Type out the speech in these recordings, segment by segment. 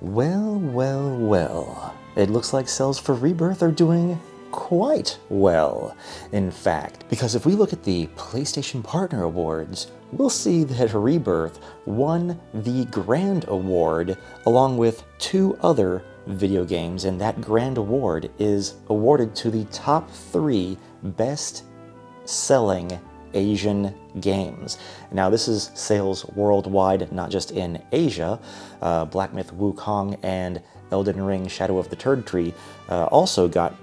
Well, well, well. It looks like sales for Rebirth are doing quite well, in fact. Because if we look at the PlayStation Partner Awards, we'll see that Rebirth won the Grand Award along with two other video games, and that Grand Award is awarded to the top 3 best-selling Asian games. Now this is sales worldwide, not just in Asia. Black Myth Wukong and Elden Ring Shadow of the Turd Tree also got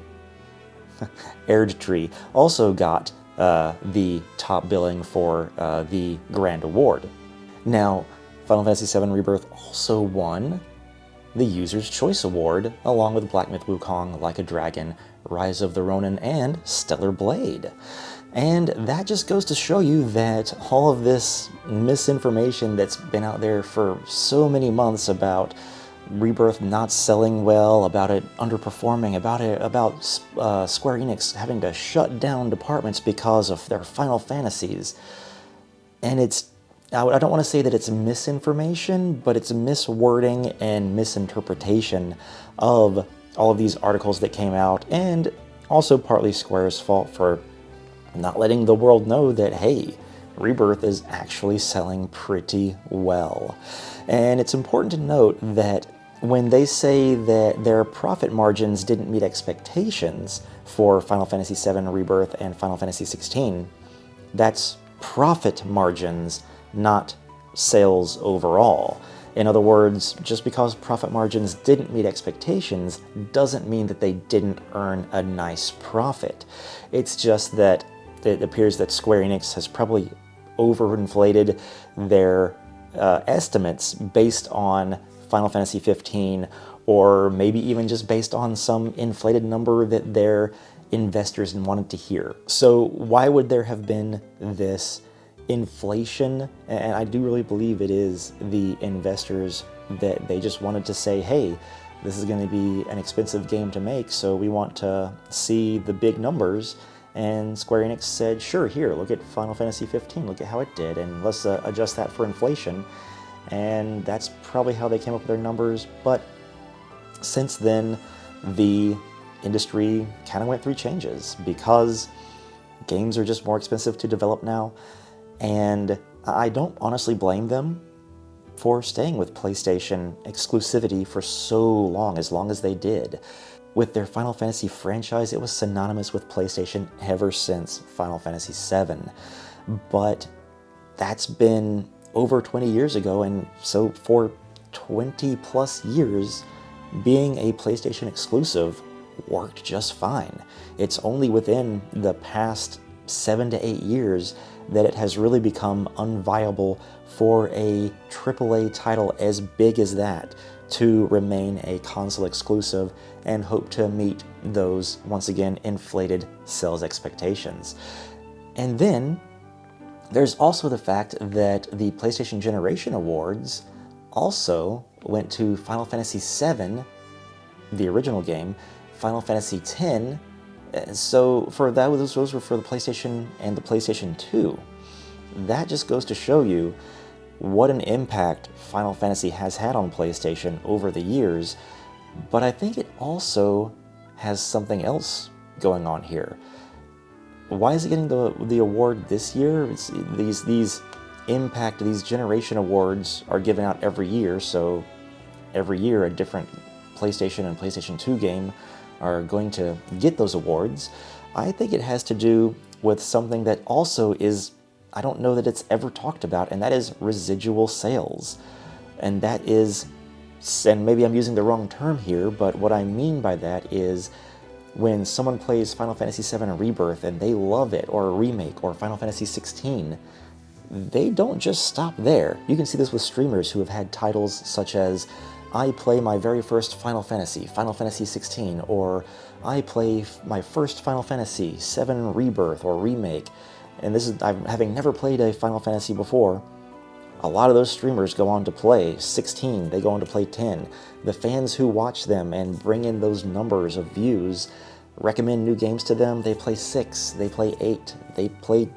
Erd Tree also got the top billing for the Grand Award. Now, Final Fantasy VII Rebirth also won the User's Choice Award, along with Black Myth Wukong, Like a Dragon, Rise of the Ronin, and Stellar Blade. And that just goes to show you that all of this misinformation that's been out there for so many months about Rebirth not selling well, about it underperforming, about Square Enix having to shut down departments because of their Final Fantasies. And I don't want to say that it's misinformation, but it's miswording and misinterpretation of all of these articles that came out, and also partly Square's fault for not letting the world know that, hey, Rebirth is actually selling pretty well. And it's important to note that when they say that their profit margins didn't meet expectations for Final Fantasy VII Rebirth and Final Fantasy XVI, that's profit margins, not sales overall. In other words, just because profit margins didn't meet expectations doesn't mean that they didn't earn a nice profit. It's just that it appears that Square Enix has probably overinflated their estimates based on Final Fantasy XV, or maybe even just based on some inflated number that their investors wanted to hear. So why would there have been this inflation? And I do really believe it is the investors that they just wanted to say, hey, this is going to be an expensive game to make, so we want to see the big numbers. And Square Enix said, sure, here, look at Final Fantasy XV, look at how it did, and let's adjust that for inflation. And that's probably how they came up with their numbers. But since then, the industry kind of went through changes because games are just more expensive to develop now. And I don't honestly blame them for staying with PlayStation exclusivity for so long as they did. With their Final Fantasy franchise, it was synonymous with PlayStation ever since Final Fantasy VII. But that's been over 20 years ago, and so for 20 plus years, being a PlayStation exclusive worked just fine. It's only within the past 7 to 8 years that it has really become unviable for a AAA title as big as that to remain a console exclusive and hope to meet those, once again, inflated sales expectations. And then there's also the fact that the PlayStation Generation Awards also went to Final Fantasy VII, the original game, Final Fantasy X. So for that, those were for the PlayStation and the PlayStation 2. That just goes to show you what an impact Final Fantasy has had on PlayStation over the years, but I think it also has something else going on here. Why is it getting the award this year? These Generation Awards are given out every year, so every year a different PlayStation and PlayStation 2 game are going to get those awards. I think it has to do with something that also is, I don't know that it's ever talked about, and that is residual sales. And that is, and maybe I'm using the wrong term here, but what I mean by that is when someone plays Final Fantasy VII Rebirth and they love it, or a remake, or Final Fantasy XVI, they don't just stop there. You can see this with streamers who have had titles such as, I play my very first Final Fantasy XVI, or I play my first Final Fantasy VII Rebirth or remake. And this is, having never played a Final Fantasy before, a lot of those streamers go on to play 16, they go on to play 10. The fans who watch them and bring in those numbers of views recommend new games to them. They play 6, they play 8, they play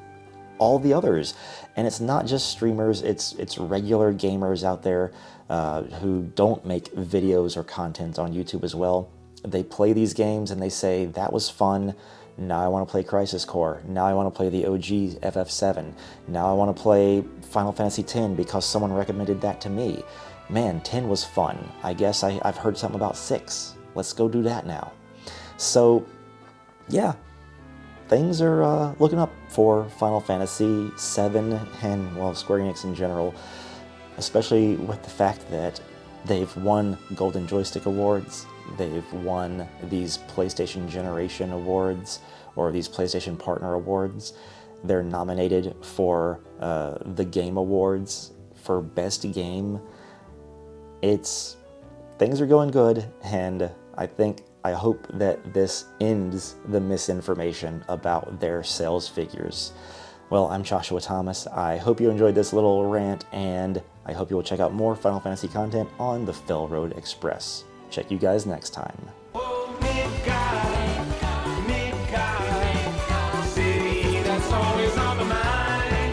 all the others. And it's not just streamers, it's regular gamers out there who don't make videos or content on YouTube as well. They play these games and they say, that was fun, now I want to play Crisis Core, now I want to play the OG FF7, now I want to play Final Fantasy X because someone recommended that to me. Man, 10 was fun, I guess I've heard something about 6, let's go do that now. So, yeah, things are looking up for Final Fantasy VII and, well, Square Enix in general, especially with the fact that they've won Golden Joystick Awards, they've won these PlayStation Generation Awards, or these PlayStation Partner Awards. They're nominated for the Game Awards for Best Game. Things are going good, and I hope that this ends the misinformation about their sales figures. Well, I'm Joshua Thomas. I hope you enjoyed this little rant, and I hope you will check out more Final Fantasy content on the FailroadExpress. Check you guys next time.